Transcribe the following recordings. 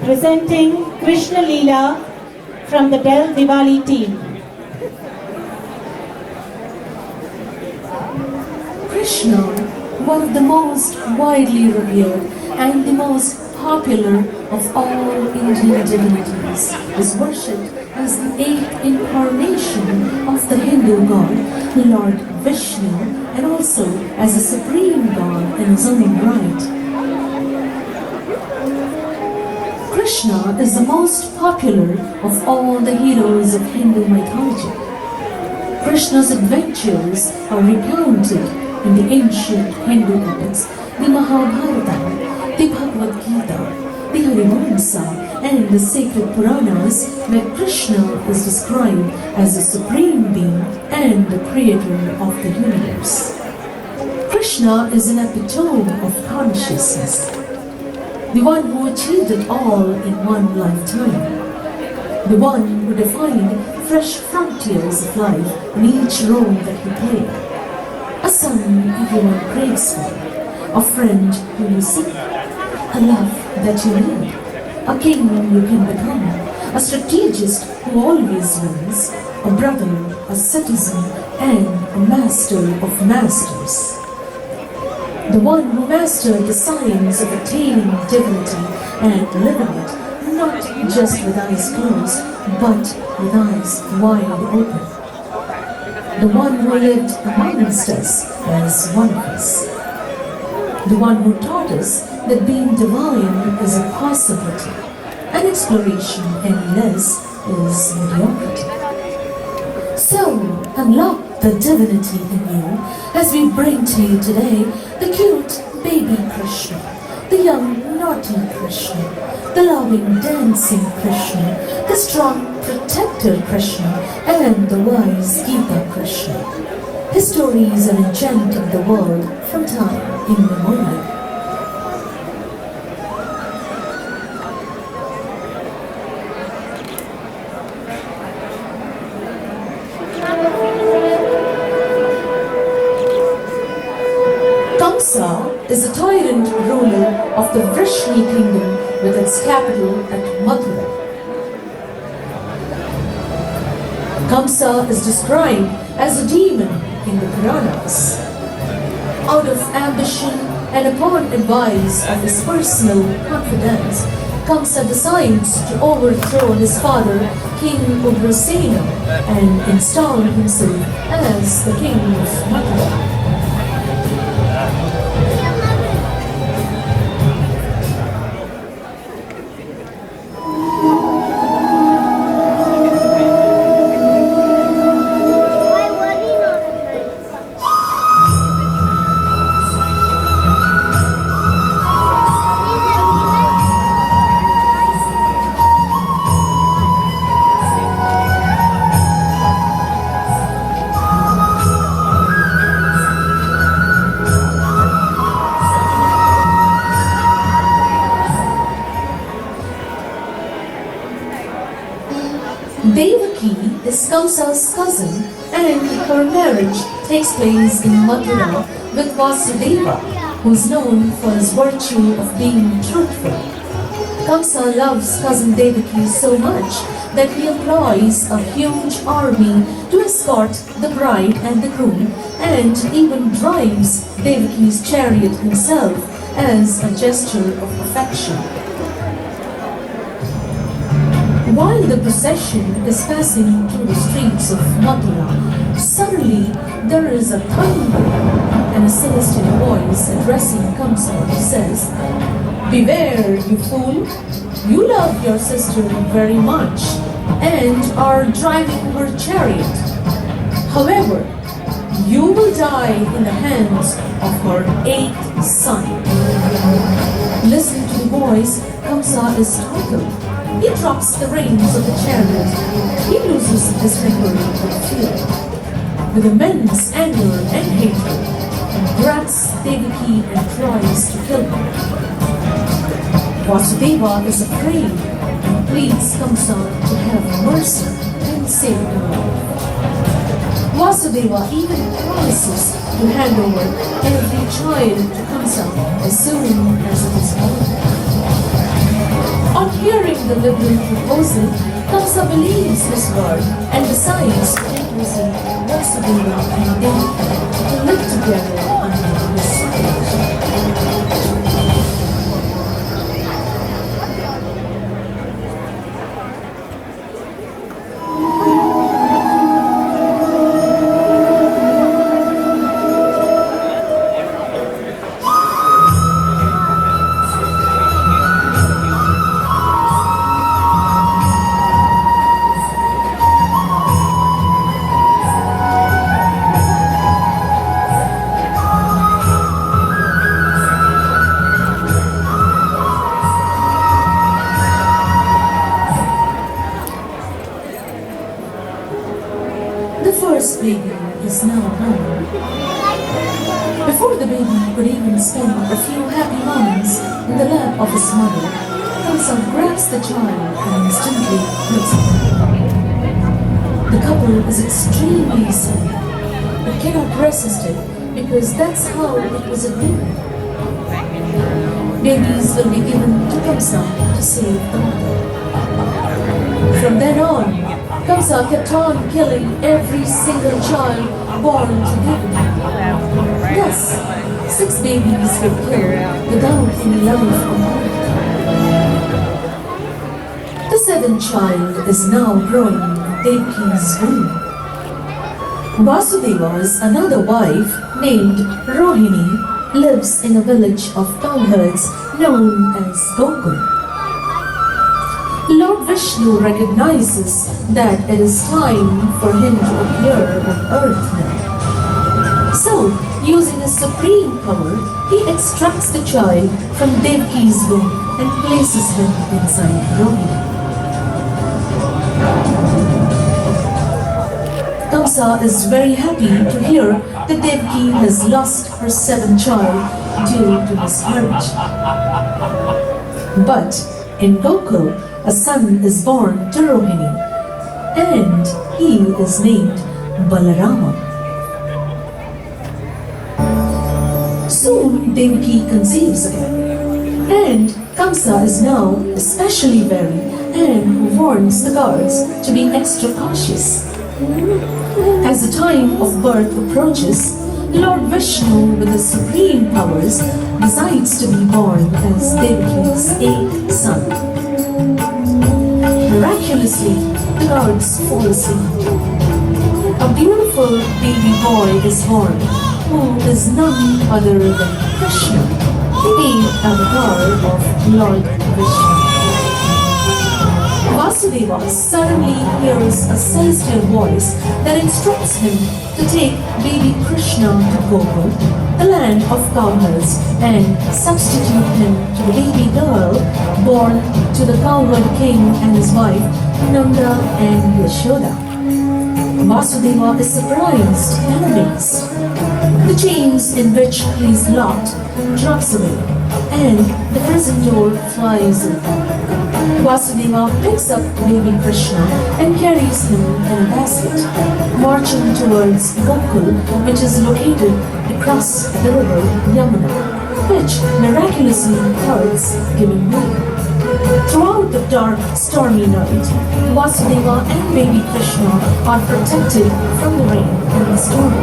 presenting KrishnaLeela from the Dell Diwali team. Krishna, one of the most widely revered and the most popular of all Indian divinities, is worshipped as the eighth incarnation of the Hindu god, Lord Vishnu, and also as a supreme god in his own right. Krishna is the most popular of all the heroes of Hindu mythology. Krishna's adventures are recounted in the ancient Hindu epics, the Mahabharata, the Bhagavad Gita, the Harivansa, and the sacred Puranas, where Krishna is described as the supreme being and the creator of the universe. Krishna is an epitome of consciousness, the one who achieved it all in one lifetime, the one who defined fresh frontiers of life in each role that he played. A son everyone craves for, a friend who you seek, a love that you need, a king you can become, a strategist who always wins, a brother, a citizen, and a master of masters. The one who mastered the science of attaining divinity and living it, not just with eyes closed, but with eyes wide open. The one who lived amongst us as one of us. The one who taught us that being divine is a possibility, and exploration any less is mediocrity. So, unlock the divinity in you as we bring to you today the cute baby Krishna, the young naughty Krishna, the loving dancing Krishna, the strong protector Krishna, and the wise Gita Krishna. His stories are enchanting the world from time immemorial. Kamsa is a tyrant ruler of the Vrishni kingdom with its capital at Mathura. Kamsa is described as a demon in the Puranas. Out of ambition and upon advice of his personal confidants, Kamsa decides to overthrow his father, King Ugrasena, and install himself as the king of Mathura. Devaki is Kamsa's cousin, and her marriage takes place in Mathura with Vasudeva, who is known for his virtue of being truthful. Kamsa loves cousin Devaki so much that he employs a huge army to escort the bride and the groom, and even drives Devaki's chariot himself as a gesture of affection. While the procession is passing through the streets of Mathura, suddenly there is a thunder and a celestial voice addressing Kamsa who says, "Beware, you fool! You love your sister very much and are driving her chariot. However, you will die in the hands of her eighth son." Listening to the voice, Kamsa is startled. He drops the reins of the chariot. He loses his temper with fear. With immense anger and hatred, he grabs Devaki and tries to kill her. Vasudeva is afraid and pleads Kamsa to have mercy and save her life. Vasudeva even promises to hand over every child to Kamsa as soon as it is born. On hearing to the liberal proposal, Kamsa believes his word and decides to imprison Vasudeva and Devi to live together under his side. The first baby is now born. Before the baby could even spend a few happy moments in the lap of his mother, Kamsa grabs the child and instantly puts it. The couple is extremely sad, but cannot resist it because that's how it was agreed. Babies will be given to Kamsa to save the mother. From then on, Kamsa kept on killing every single child born to him. Thus, 6 babies were killed without any love or hope. The 7th child is now growing in Devki's womb. Vasudeva's another wife, named Rohini, lives in a village of cowherds known as Gokul. Lord Vishnu recognizes that it is time for him to appear on earth now. So, using his supreme power, he extracts the child from Devki's womb and places him inside Rohini. Kamsa is very happy to hear that Devki has lost her 7th child due to miscarriage. But in Gokul, a son is born to Rohini, and he is named Balarama. Soon Devaki conceives again, and Kamsa is now especially wary and warns the guards to be extra cautious. As the time of birth approaches, Lord Vishnu, with his supreme powers, decides to be born as Devaki's 8th son. Miraculously, the guards fall asleep. A beautiful baby boy is born, who is none other than Krishna, the avatar of Lord Vishnu. Vasudeva suddenly hears a celestial voice that instructs him to take baby Krishna to Gokul, the land of cowherds, and substitute him to the baby girl born to the cowherd king and his wife, Nanda and Yashoda. Vasudeva is surprised and amazed. The chains in which he is locked drops away, and the prison door flies open. Vasudeva picks up baby Krishna and carries him in a basket, marching towards Gokul, which is located across the river Yamuna, which miraculously parts, giving way. Throughout the dark, stormy night, Vasudeva and baby Krishna are protected from the rain and the storm.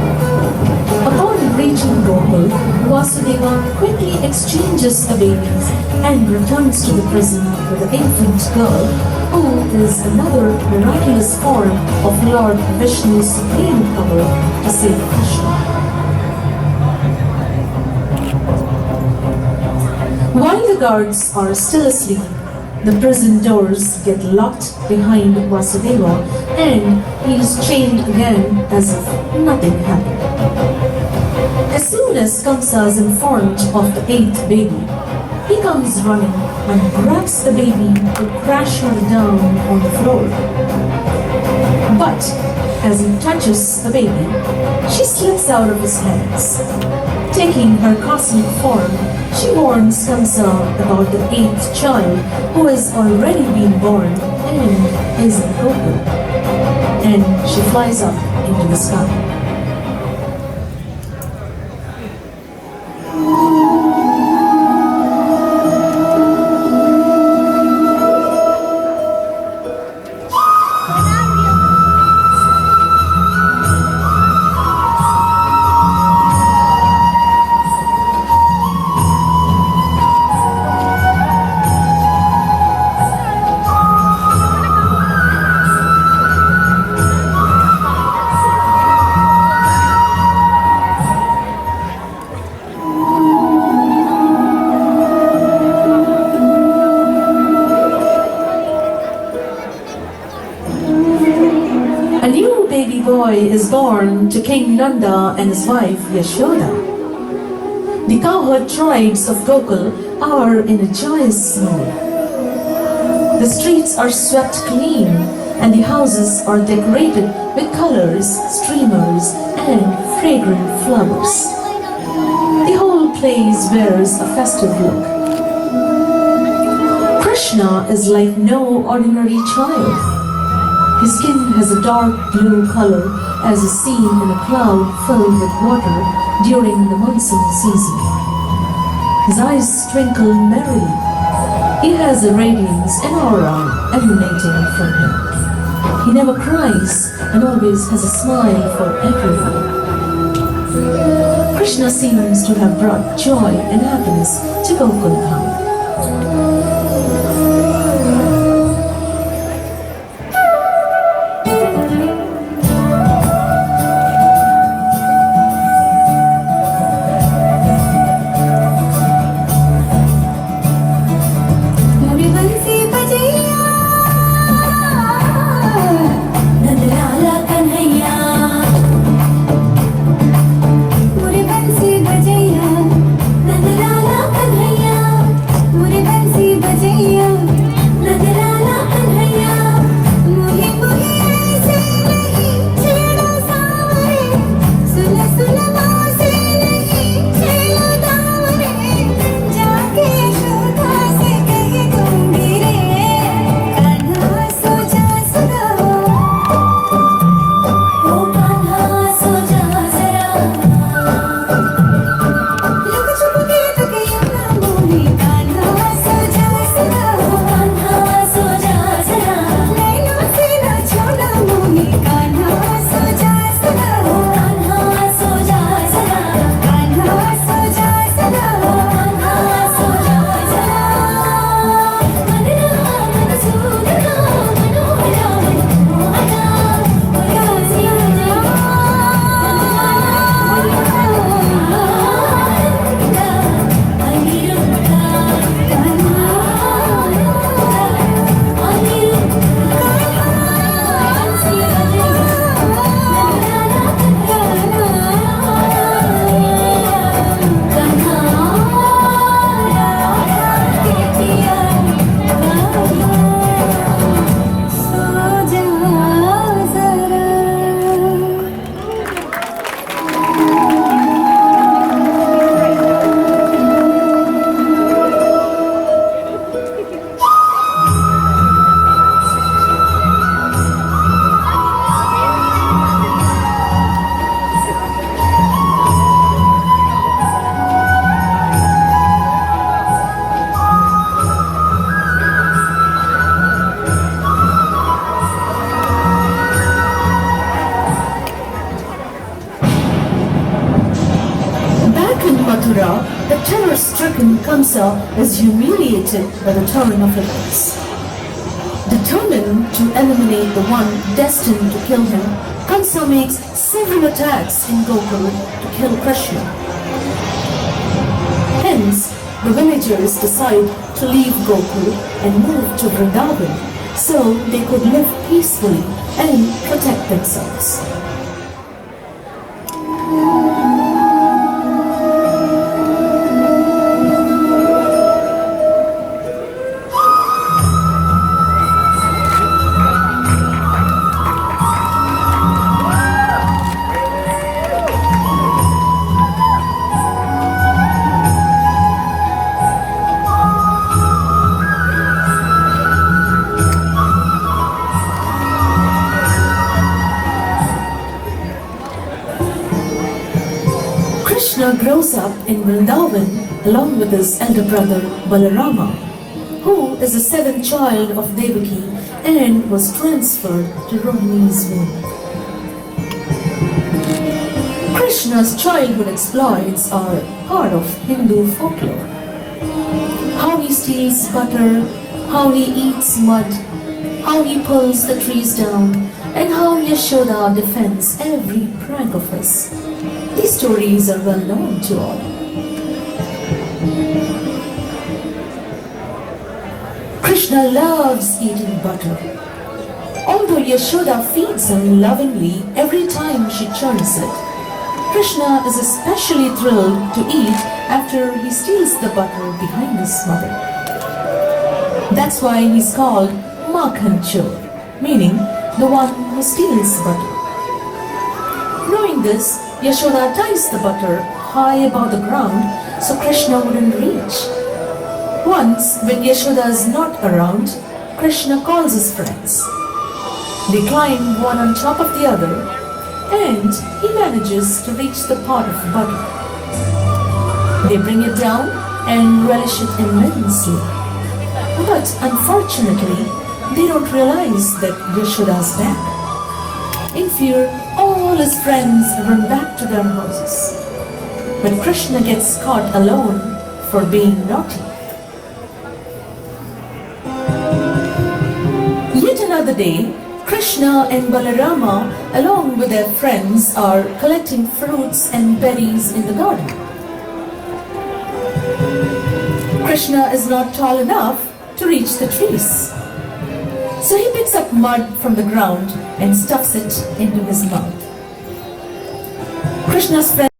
Upon reaching Gokul, Vasudeva quickly exchanges the babies and returns to the prison with the infant girl, who is another miraculous form of Lord Vishnu's supreme power to save Krishna. While the guards are still asleep, the prison doors get locked behind Vasudeva and he is chained again as if nothing happened. As soon as Kamsa is informed of the 8th baby, he comes running and grabs the baby to crash her down on the floor. But as he touches the baby, she slips out of his hands. Taking her cosmic form, she warns Kamsa about the 8th child who has already been born and is in Gokul. And she flies up into the sky. boy is born to King Nanda and his wife Yashoda. The cowherd tribes of Gokul are in a joyous mood. The streets are swept clean and the houses are decorated with colors, streamers and fragrant flowers. The whole place wears a festive look. Krishna is like no ordinary child. His skin has a dark blue color as is seen in a cloud filled with water during the monsoon season. His eyes twinkle merrily. He has a radiance and aura emanating from him. He never cries and always has a smile for everyone. Krishna seems to have brought joy and happiness to Gokul Dham. The terror-stricken Kamsa is humiliated by the towering of lights. Determined to eliminate the one destined to kill him, Kamsa makes several attacks in Gokul to kill Krishna. Hence, the villagers decide to leave Gokul and move to Vrindavan so they could live peacefully and protect themselves. Krishna grows up in Vrindavan along with his elder brother Balarama, who is the seventh child of Devaki and was transferred to Rohini's womb. Krishna's childhood exploits are part of Hindu folklore. How he steals butter, how he eats mud, how he pulls the trees down, and how Yashoda defends every prank of his. These stories are well known to all. Krishna loves eating butter. Although Yashoda feeds him lovingly every time she churns it, Krishna is especially thrilled to eat after he steals the butter behind his mother. That's why he's called Makhan Chor, meaning the one who steals butter. Knowing this, Yashoda ties the butter high above the ground so Krishna wouldn't reach. Once, when Yashoda is not around, Krishna calls his friends. They climb one on top of the other, and he manages to reach the pot of butter. They bring it down and relish it immensely. But unfortunately, they don't realize that Yashoda's back. In fear, all his friends run back to their houses. But Krishna gets caught alone for being naughty. Yet another day, Krishna and Balarama, along with their friends, are collecting fruits and berries in the garden. Krishna is not tall enough to reach the trees. So he picks up mud from the ground and stuffs it into his mouth. Krishna's friends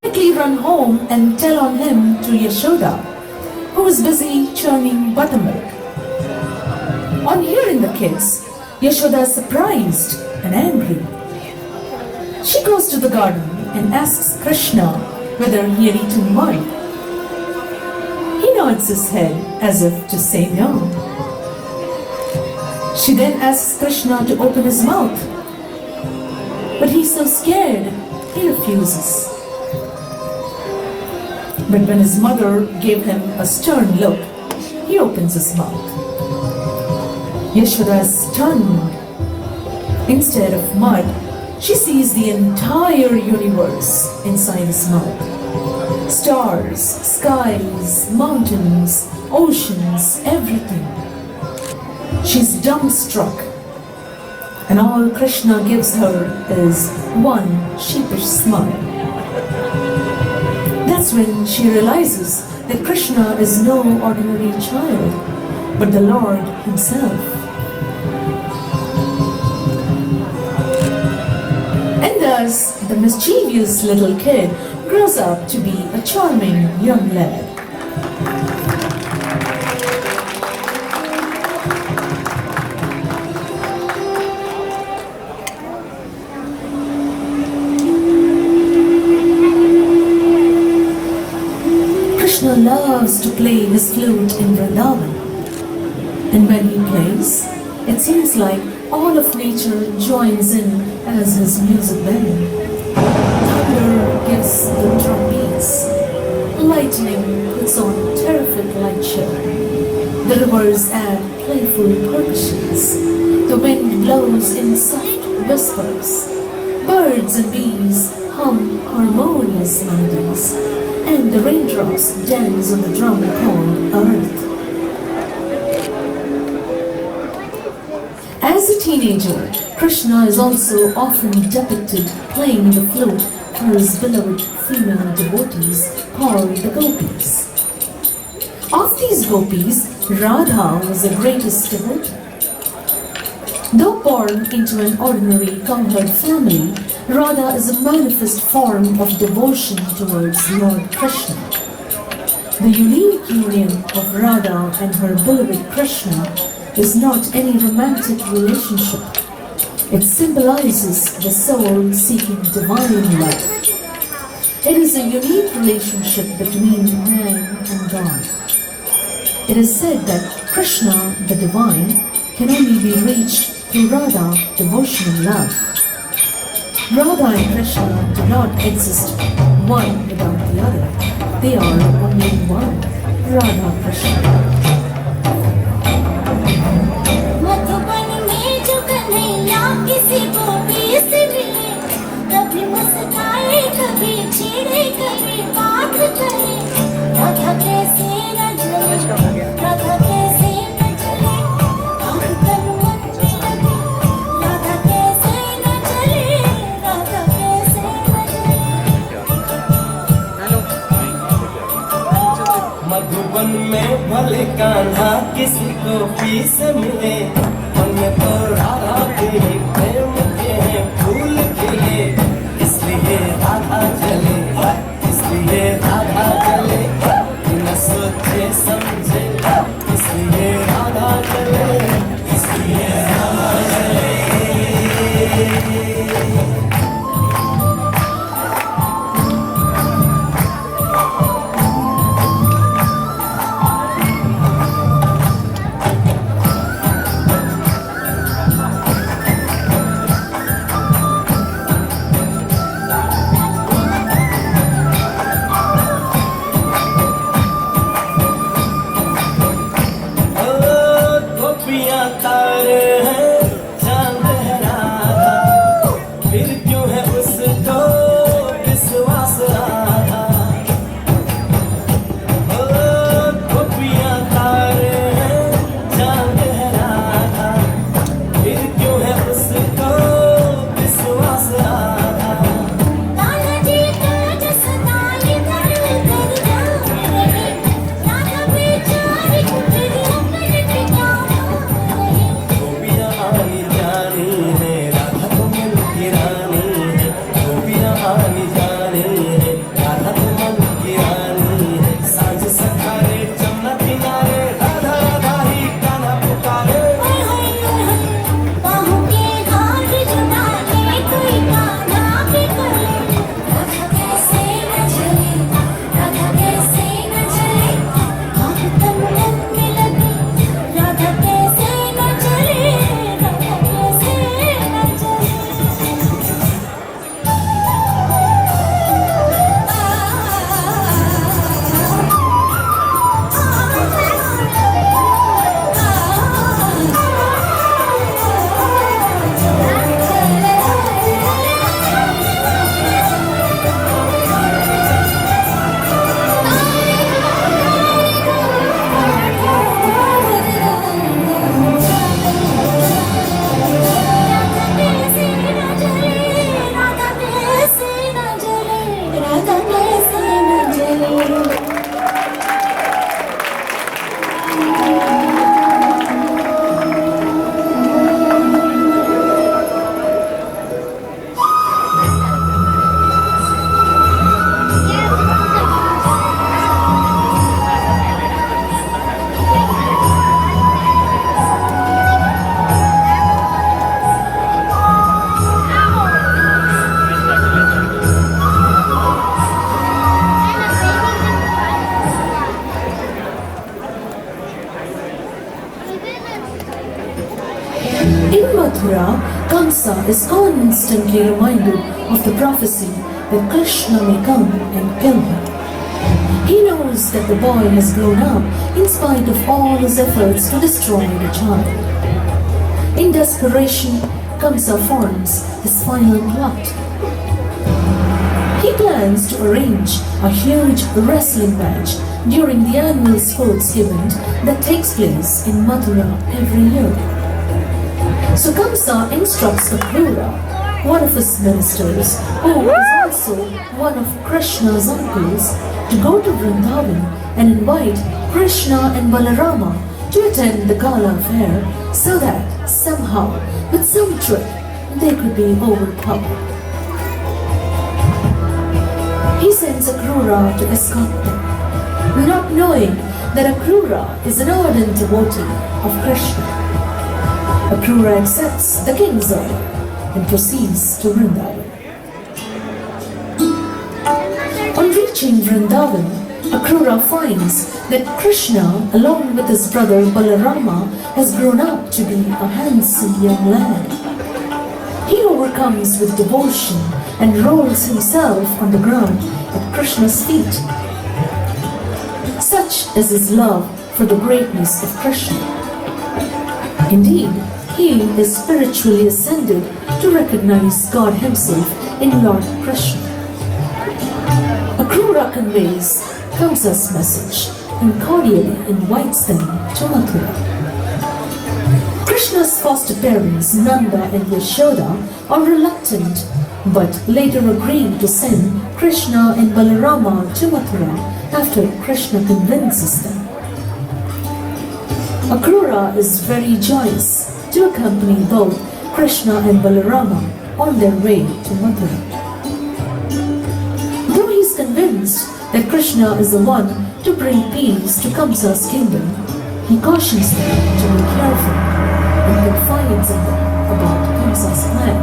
quickly run home and tell on him to Yashoda, who is busy churning buttermilk. On hearing the kids, Yashoda is surprised and angry. She goes to the garden and asks Krishna whether he had eaten mud. He nods his head as if to say no. She then asks Krishna to open his mouth. But he's so scared, he refuses. But when his mother gave him a stern look, he opens his mouth. Yashoda is stunned. Instead of mud, she sees the entire universe inside his mouth. Stars, skies, mountains, oceans, everything. She's dumbstruck. And all Krishna gives her is one sheepish smile. That's when she realizes that Krishna is no ordinary child, but the Lord himself. And thus, the mischievous little kid grows up to be a charming young lad. Krishna loves to play his flute in Vrindavan. And when he plays, it seems like all of nature joins in as his music band. Thunder gives the drum beats. Lightning puts on a terrific light show. The rivers add playful percussions. The wind blows in soft whispers. Birds and bees hum harmonious melodies. And the raindrops dance on the drum called earth. As a teenager, Krishna is also often depicted playing the flute for his beloved female devotees called the gopis. Of these gopis, Radha was the greatest devotee. Though born into an ordinary cowherd family, Radha is a manifest form of devotion towards Lord Krishna. The unique union of Radha and her beloved Krishna is not any romantic relationship. It symbolizes the soul seeking divine love. It is a unique relationship between man and God. It is said that Krishna, the divine, can only be reached through Radha, devotional love. Radha and Krishna do not exist one without the other. They are only one. Radha Krishna. किसी को भी से मिले कभी मुस्काए कभी छेड़े कभी बात करे राधा कैसे न जले राधा कैसे न जले हम तन मन में लगे राधा कैसे न जले राधा कैसे न जले मधुबन में भले कान्हा किसी को भी से मिले मन में तो राधा तारे हैं चांद है राधा, फिर क्यों है उसको विश्वास आधा। ओ गोपियां तारे हैं चांद है राधा, फिर क्यों है उसको विश्वास आधा। कान्हा जी का जसना इधर उधर जा रहे, राधा बेचारी को फिर अपने ठिकाना रहे। गोपियां आनी जानी है राधा तो मन की रानी है, गोपियां आनी जानी है राधा तो मन की रानी है। सांझ सखारे जमुना किनारे राधा राधा ही कान्हा पुकारे। बाहों के हाथ जुड़ा ले कोई कान्हा भी करे, राधा कैसे न चले, राधा कैसे न चले, हाथ तन में लगे, राधा कैसे न चले, राधा कैसे न चले। राधा कैसे न जले, राधा कैसे न जले। In Mathura, Kamsa is constantly reminded of the prophecy that Krishna may come and kill him. He knows that the boy has grown up in spite of all his efforts to destroy the child. In desperation, Kamsa forms his final plot. He plans to arrange a huge wrestling match during the annual sports event that takes place in Mathura every year. So Kamsa instructs Akrura, one of his ministers, who is also one of Krishna's uncles, to go to Vrindavan and invite Krishna and Balarama to attend the gala fair so that somehow, with some trick, they could be overpowered. He sends Akrura to escort them, not knowing that Akrura is an ardent devotee of Krishna. Akrura accepts the king's order and proceeds to Vrindavan. On reaching Vrindavan, Akrura finds that Krishna, along with his brother Balarama, has grown up to be a handsome young lad. He overcomes with devotion and rolls himself on the ground at Krishna's feet. Such is his love for the greatness of Krishna. Indeed, he is spiritually ascended to recognize God himself in Lord Krishna. Akrura conveys Kamsa's message and cordially invites them to Mathura. Krishna's foster parents, Nanda and Yashoda, are reluctant but later agree to send Krishna and Balarama to Mathura after Krishna convinces them. Akrura is very joyous to accompany both Krishna and Balarama on their way to Mathura. Though he is convinced that Krishna is the one to bring peace to Kamsa's kingdom, he cautions them to be careful and confides in them about Kamsa's plan.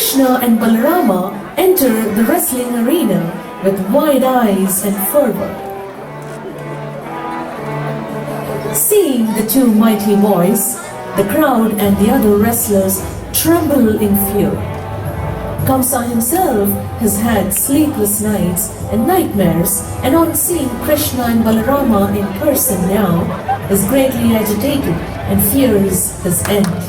Krishna and Balarama enter the wrestling arena with wide eyes and fervor. Seeing the two mighty boys, the crowd and the other wrestlers tremble in fear. Kamsa himself has had sleepless nights and nightmares, and on seeing Krishna and Balarama in person now, is greatly agitated and fears his end.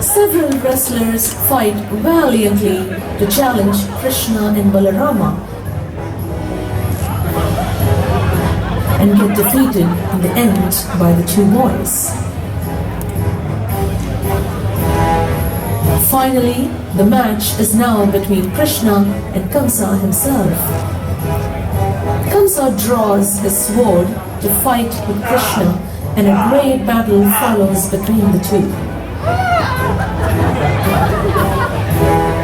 Several wrestlers fight valiantly to challenge Krishna and Balarama and get defeated in the end by the two boys. Finally, the match is now between Krishna and Kamsa himself. Kamsa draws his sword to fight with Krishna, and a great battle follows between the two.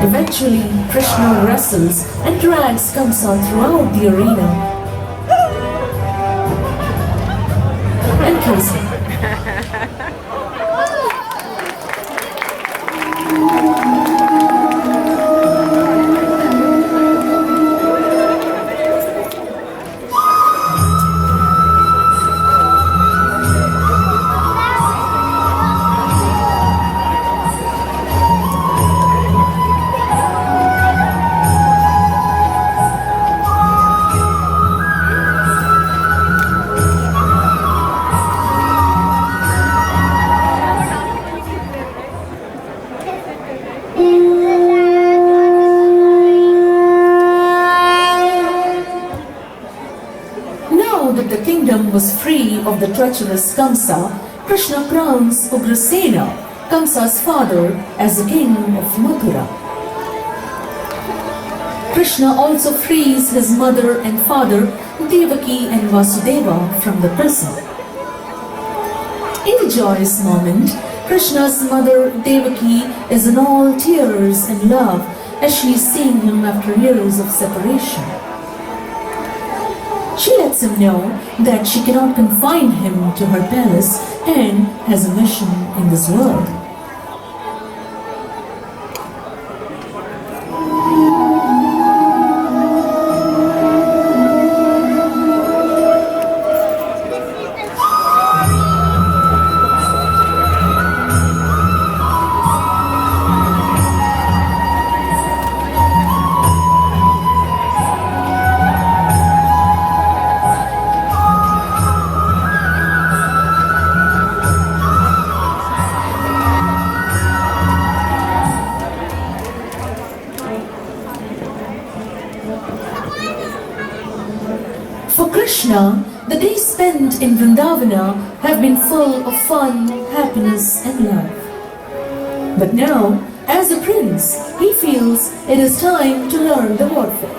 Eventually, Krishna wrestles and drags Kamsa throughout the arena and kills him. Now that the kingdom was free of the treacherous Kamsa, Krishna crowns Ugrasena, Kamsa's father, as the king of Mathura. Krishna also frees his mother and father, Devaki and Vasudeva, from the prison. In the joyous moment, Krishna's mother Devaki is in all tears and love as she is seeing him after years of separation. She lets him know that she cannot confine him to her palace and has a mission in this world. For Krishna, the days spent in Vrindavana have been full of fun, happiness and love. But now, as a prince, he feels it is time to learn the warfare.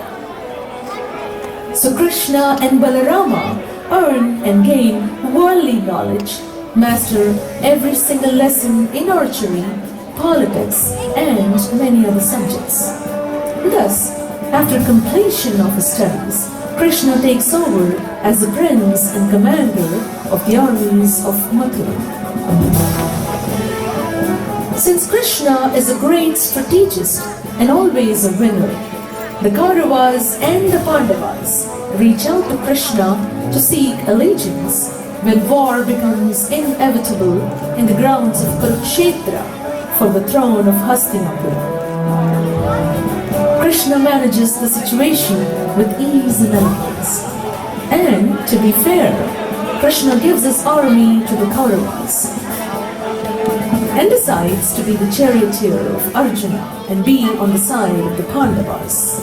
So Krishna and Balarama earn and gain worldly knowledge, master every single lesson in archery, politics and many other subjects. Thus, after completion of his studies, Krishna takes over as the prince and commander of the armies of Mathura. Since Krishna is a great strategist and always a winner, the Kauravas and the Pandavas reach out to Krishna to seek allegiance when war becomes inevitable in the grounds of Kurukshetra for the throne of Hastinapura. Krishna manages the situation with ease and elegance. And, to be fair, Krishna gives his army to the Kauravas and decides to be the charioteer of Arjuna and be on the side of the Pandavas.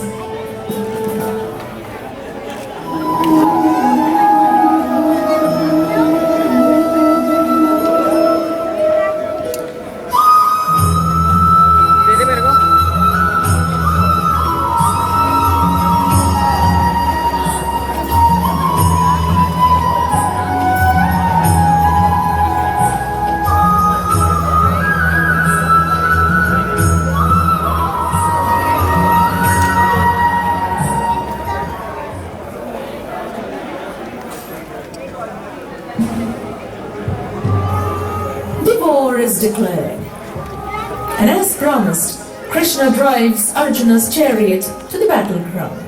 The war is declared. And as promised, Krishna drives Arjuna's chariot to the battleground.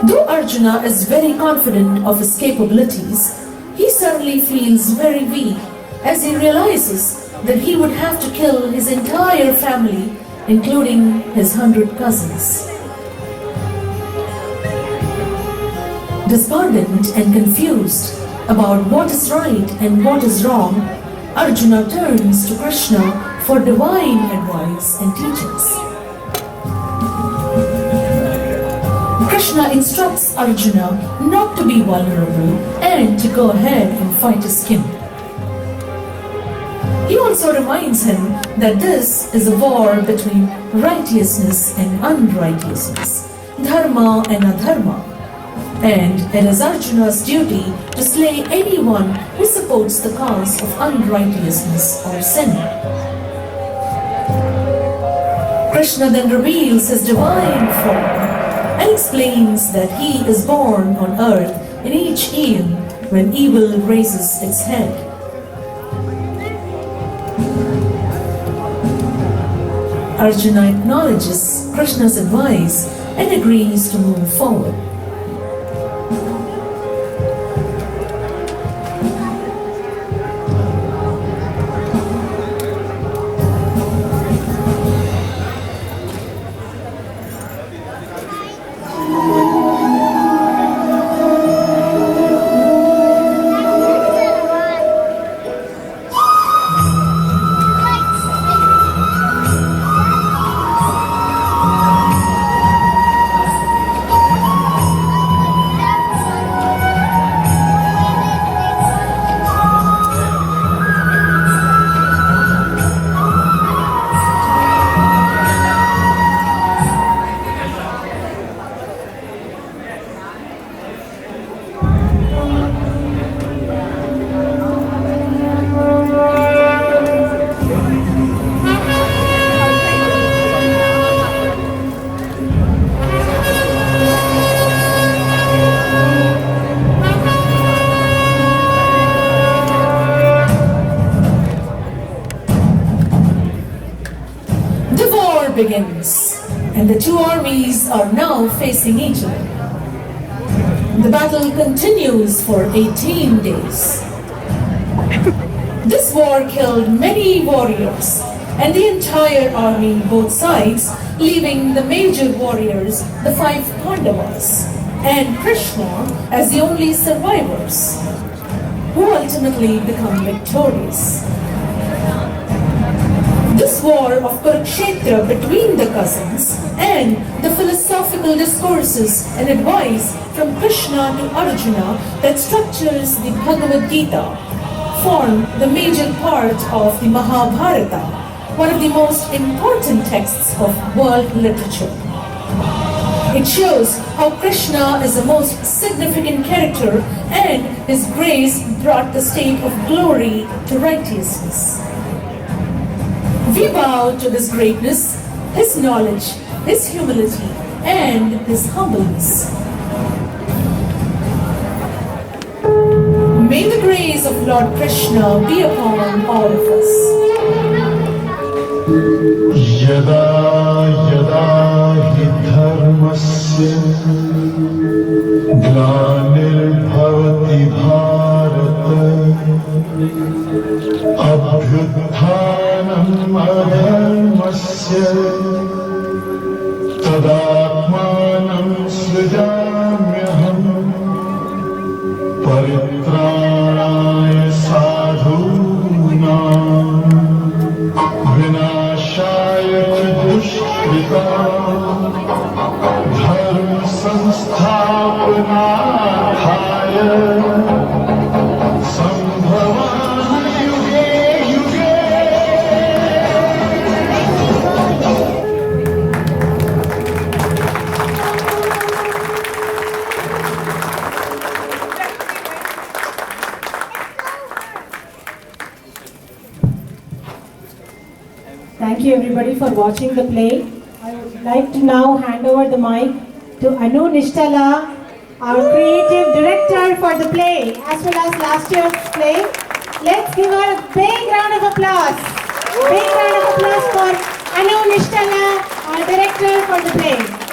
Though Arjuna is very confident of his capabilities, he suddenly feels very weak as he realizes that he would have to kill his entire family, including his 100 cousins. Despondent and confused about what is right and what is wrong, Arjuna turns to Krishna for divine advice and teachings. Krishna instructs Arjuna not to be vulnerable and to go ahead and fight his kin. He also reminds him that this is a war between righteousness and unrighteousness, dharma and adharma, and it is Arjuna's duty to slay anyone who supports the cause of unrighteousness or sin. Krishna then reveals his divine form and explains that he is born on earth in each eon when evil raises its head. Arjuna acknowledges Krishna's advice and agrees to move forward. Begins, and the two armies are now facing each other. The battle continues for 18 days. This war killed many warriors and the entire army, both sides, leaving the major warriors, the 5 Pandavas, and Krishna as the only survivors, who ultimately become victorious. This war of Kurukshetra between the cousins and the philosophical discourses and advice from Krishna to Arjuna that structures the Bhagavad Gita form the major part of the Mahabharata, one of the most important texts of world literature. It shows how Krishna is the most significant character and his grace brought the state of glory to righteousness. We bow to his greatness, his knowledge, his humility, and his humbleness. May the grace of Lord Krishna be upon all of us. Yada yada hi dharmasya glanirбhavati bharata abhyutthanam adharmasya tadatmanam srijamyaham paritranaya sadhunam vinashaya dushkritam dharma sansthapanarthaya sambhavami yuge yuge. Thank you everybody for watching the play. I would like to now hand over the mic to Anu Nishtala, our creative director for the play, as well as last year's play. Let's give her a big round of applause. Big round of applause for Anu Nishtala, our director for the play.